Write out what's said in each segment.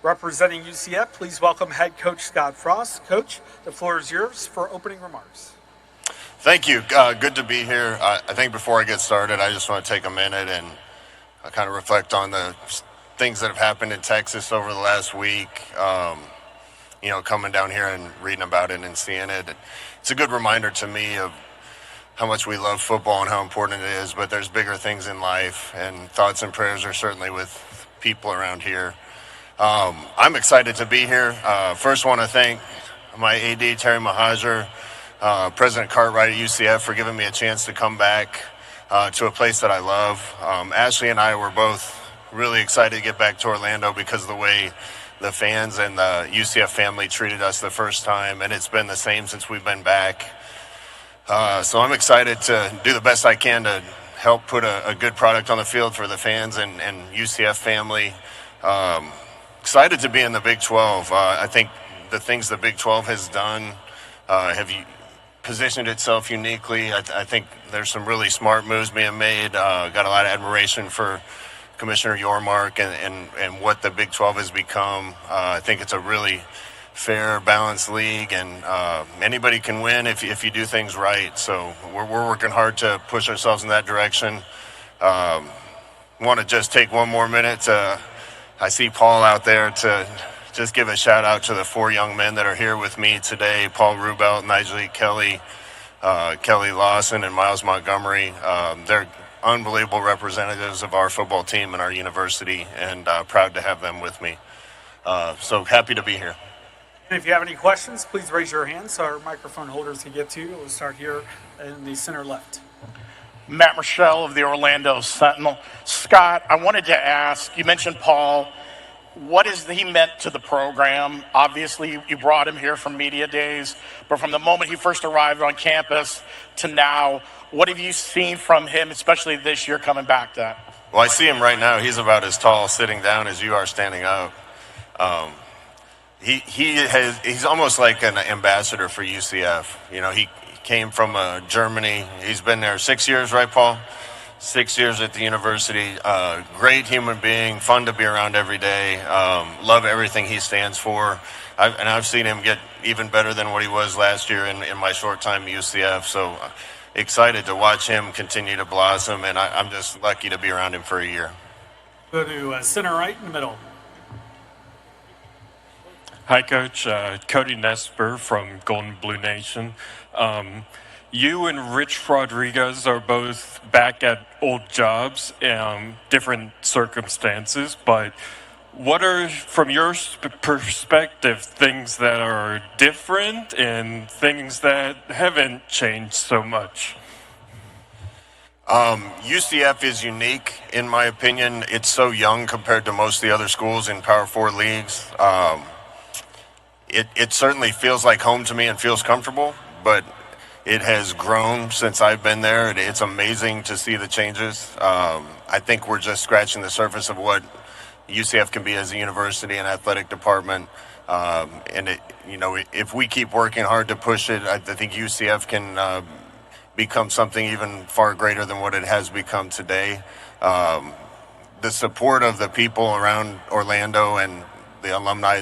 Representing UCF, please welcome head coach Scott Frost. Coach, the floor is yours for opening remarks. Thank you. Good to be here. I think before I get started, I just want to take a minute and kind of reflect on the things that have happened in Texas over the last week. Coming down here and reading about it and seeing it. It's a good reminder to me of how much we love football and how important it is, but there's bigger things in life, and thoughts and prayers are certainly with people around here. I'm excited to be here. First want to thank my AD, Terry Mahajer, President Cartwright at UCF for giving me a chance to come back to a place that I love. Ashley and I were both really excited to get back to Orlando because of the way the fans and the UCF family treated us the first time, and it's been the same since we've been back. So I'm excited to do the best I can to help put a good product on the field for the fans and UCF family. Excited to be in the Big 12. I think the things the Big 12 has done have positioned itself uniquely. I think there's some really smart moves being made. Got a lot of admiration for Commissioner Yormark and what the Big 12 has become. I think it's a really fair, balanced league, and anybody can win if you do things right. So we're working hard to push ourselves in that direction. Want to just take one more minute I see Paul out there to just give a shout out to the 4 young men that are here with me today: Paul Rubelt, Nigel Kelly, Kelly Lawson, and Miles Montgomery. They're unbelievable representatives of our football team and our university, and proud to have them with me. So happy to be here. And if you have any questions, please raise your hand so our microphone holders can get to you. We'll start here in the center left. Matt Rochelle of the Orlando Sentinel. Scott, I wanted to ask, you mentioned Paul. What has he meant to the program? Obviously, you brought him here from media days, but from the moment he first arrived on campus to now, what have you seen from him, especially this year coming back to that? Well, I see him right now. He's about as tall sitting down as you are standing up. He's almost like an ambassador for UCF. He came from Germany. He's been there 6 years, right, Paul? 6 years at the university. Great human being, fun to be around every day. Love everything he stands for. I've seen him get even better than what he was last year in my short time at UCF. So excited to watch him continue to blossom, and I'm just lucky to be around him for a year. Go to center right in the middle. Hi, Coach. Cody Nesper from Golden Blue Nation. You and Rich Rodriguez are both back at old jobs, different circumstances, but what are, from your perspective, things that are different and things that haven't changed so much? UCF is unique, in my opinion. It's so young compared to most of the other schools in Power 4 leagues. It certainly feels like home to me and feels comfortable, but it has grown since I've been there. It's amazing to see the changes. I think we're just scratching the surface of what UCF can be as a university and athletic department. If we keep working hard to push it, I think UCF can become something even far greater than what it has become today. The support of the people around Orlando and the alumni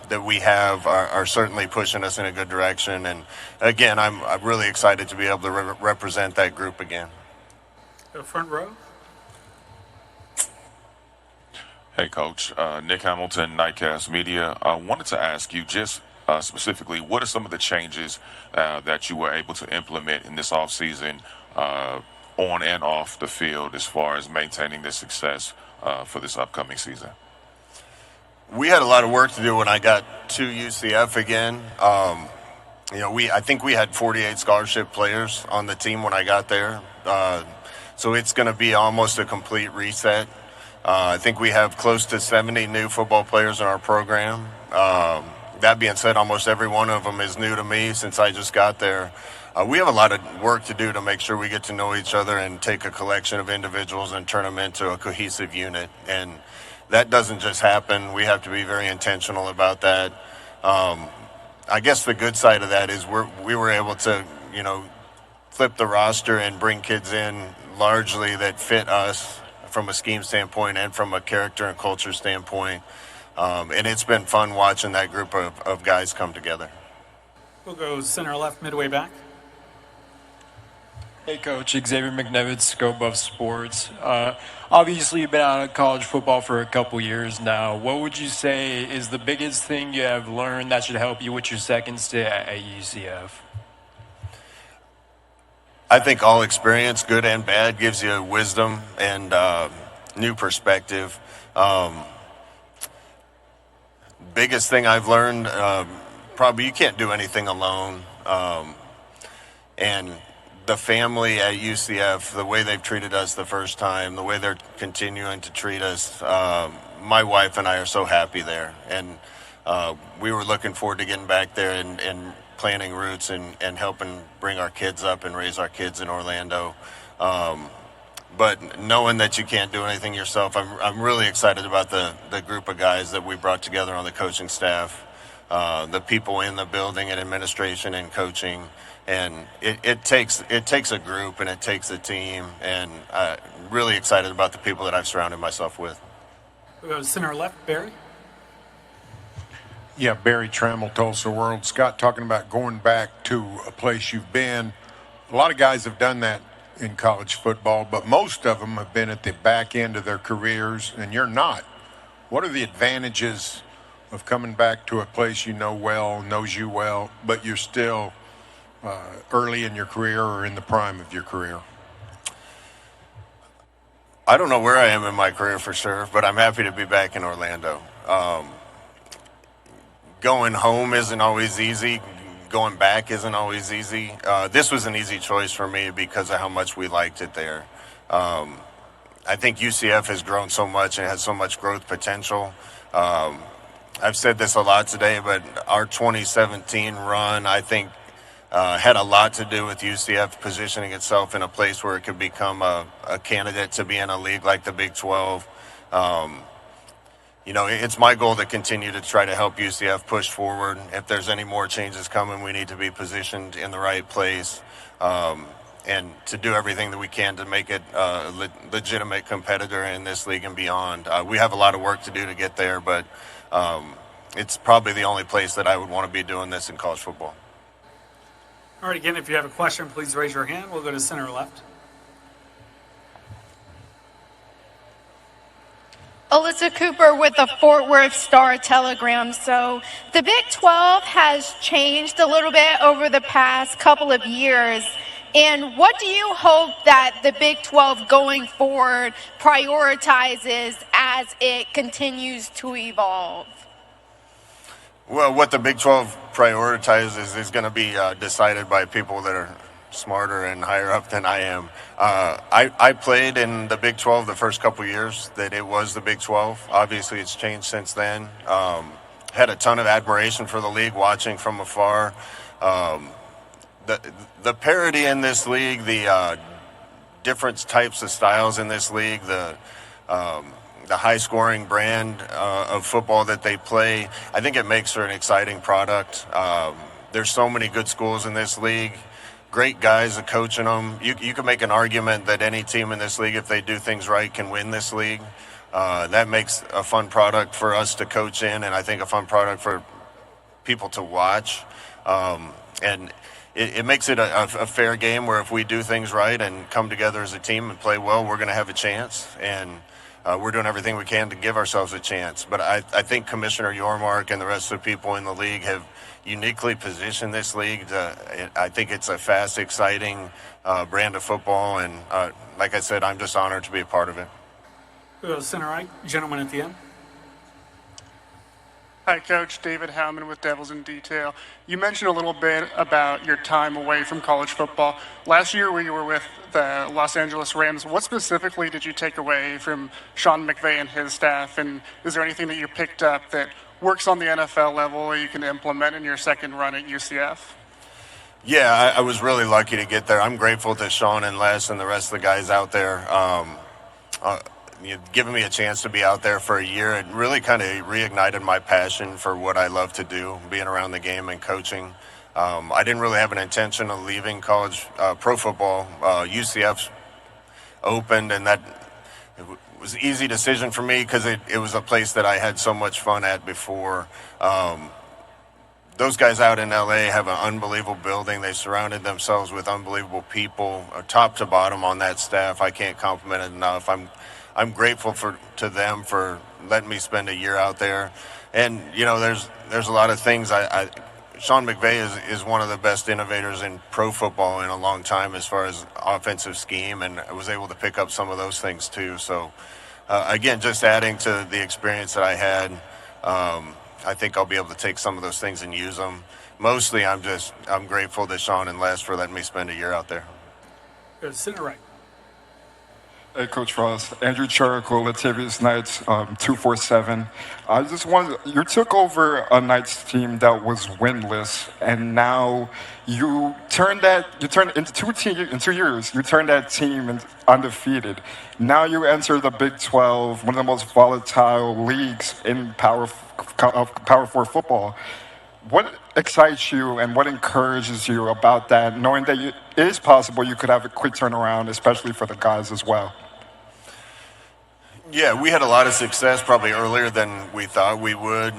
that we have are certainly pushing us in a good direction. And again, I'm really excited to be able to represent that group again. The front row. Hey, Coach. Nick Hamilton, Nightcast Media. I wanted to ask you just specifically, what are some of the changes that you were able to implement in this offseason on and off the field as far as maintaining the success for this upcoming season? We had a lot of work to do when I got to UCF again. I think we had 48 scholarship players on the team when I got there. So it's going to be almost a complete reset. I think we have close to 70 new football players in our program. That being said, almost every one of them is new to me since I just got there. We have a lot of work to do to make sure we get to know each other and take a collection of individuals and turn them into a cohesive unit. And that doesn't just happen. We have to be very intentional about that. I guess the good side of that is we were able to, flip the roster and bring kids in largely that fit us from a scheme standpoint and from a character and culture standpoint. And it's been fun watching that group of guys come together. We'll go center left, midway back. Hey, Coach. Xavier McNevitz, Scope of Sports. Obviously, you've been out of college football for a couple years now. What would you say is the biggest thing you have learned that should help you with your second stint at UCF? I think all experience, good and bad, gives you wisdom and new perspective. Biggest thing I've learned, probably you can't do anything alone. And the family at UCF, the way they've treated us the first time, the way they're continuing to treat us, my wife and I are so happy there. And we were looking forward to getting back there and planting roots and helping bring our kids up and raise our kids in Orlando. But knowing that you can't do anything yourself, I'm really excited about the group of guys that we brought together on the coaching staff, the people in the building and administration and coaching. And it takes a group and it takes a team, and I'm really excited about the people that I've surrounded myself with. We'll go center left, Barry. Yeah, Barry Trammell, Tulsa World. Scott, talking about going back to a place you've been. A lot of guys have done that in college football, but most of them have been at the back end of their careers, and you're not. What are the advantages of coming back to a place you know well, knows you well, but you're still early in your career or in the prime of your career? I don't know where I am in my career for sure, but I'm happy to be back in Orlando. Going home isn't always easy. Going back isn't always easy. This was an easy choice for me because of how much we liked it there. I think UCF has grown so much and has so much growth potential. I've said this a lot today, but our 2017 run, I think, had a lot to do with UCF positioning itself in a place where it could become a candidate to be in a league like the Big 12. It's my goal to continue to try to help UCF push forward. If there's any more changes coming, we need to be positioned in the right place and to do everything that we can to make it a legitimate competitor in this league and beyond. We have a lot of work to do to get there, but it's probably the only place that I would want to be doing this in college football. All right, again, if you have a question, please raise your hand. We'll go to center left. Alyssa Cooper with the Fort Worth Star-Telegram. So the Big 12 has changed a little bit over the past couple of years. And what do you hope that the Big 12 going forward prioritizes as it continues to evolve? Well, what the Big 12 prioritizes is going to be decided by people that are smarter and higher up than I am. I played in the Big 12 the first couple years that it was the Big 12. Obviously, it's changed since then. Had a ton of admiration for the league watching from afar. The parity in this league, the different types of styles in this league, the high-scoring brand of football that they play, I think it makes for an exciting product. There's so many good schools in this league, great guys coaching them. You can make an argument that any team in this league, if they do things right, can win this league. That makes a fun product for us to coach in, and I think a fun product for people to watch. And it makes it a fair game where if we do things right and come together as a team and play well, we're going to have a chance. And we're doing everything we can to give ourselves a chance. But I think Commissioner Yormark and the rest of the people in the league have uniquely positioned this league. I think it's a fast, exciting brand of football. And like I said, I'm just honored to be a part of it. We'll go center right, gentleman at the end. Hi, Coach. David Howman with Devils in Detail. You mentioned a little bit about your time away from college football. Last year where you were with the Los Angeles Rams, what specifically did you take away from Sean McVay and his staff? And is there anything that you picked up that works on the NFL level or you can implement in your second run at UCF? Yeah, I was really lucky to get there. I'm grateful to Sean and Les and the rest of the guys out there. Giving me a chance to be out there for a year, it really kind of reignited my passion for what I love to do, being around the game and coaching. I didn't really have an intention of leaving college pro football. UCF opened, and that was an easy decision for me because it was a place that I had so much fun at before. Those guys out in LA have an unbelievable building. They surrounded themselves with unbelievable people, top to bottom on that staff. I can't compliment it enough. I'm grateful to them for letting me spend a year out there. And you know, there's a lot of things. Sean McVay is one of the best innovators in pro football in a long time as far as offensive scheme, and I was able to pick up some of those things too. So again, just adding to the experience that I had. I think I'll be able to take some of those things and use them. Mostly, I'm grateful to Sean and Les for letting me spend a year out there. Go to center right. Hey, Coach Ross. Andrew Chirico, Latavius Knights, 247. I just wanted, you took over a Knights team that was winless, and now in 2 years, you turned that team undefeated. Now you enter the Big 12, one of the most volatile leagues in Power 4 football. What excites you and what encourages you about that, knowing that it is possible you could have a quick turnaround, especially for the guys as well? Yeah, we had a lot of success probably earlier than we thought we would.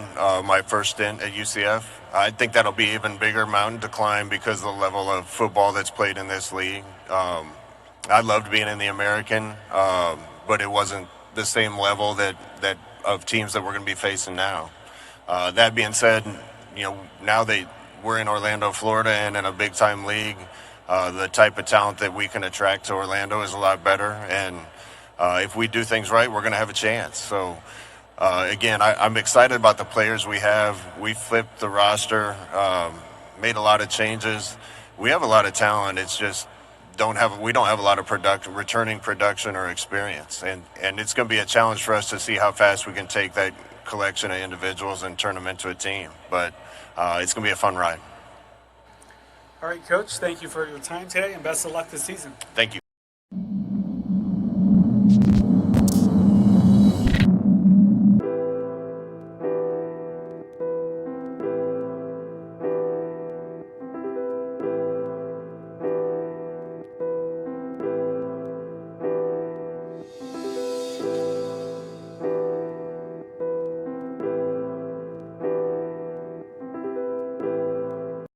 My first stint at UCF. I think that'll be even bigger mountain to climb because of the level of football that's played in this league. I loved being in the American, but it wasn't the same level that of teams that we're going to be facing now. That being said, you know, now we're in Orlando, Florida, and in a big-time league. The type of talent that we can attract to Orlando is a lot better, and if we do things right, we're going to have a chance. So, again, I'm excited about the players we have. We flipped the roster, made a lot of changes. We have a lot of talent. It's just we don't have a lot of returning production or experience, and it's going to be a challenge for us to see how fast we can take that collection of individuals and turn them into a team. But it's going to be a fun ride. All right, Coach, thank you for your time today, and best of luck this season. Thank you.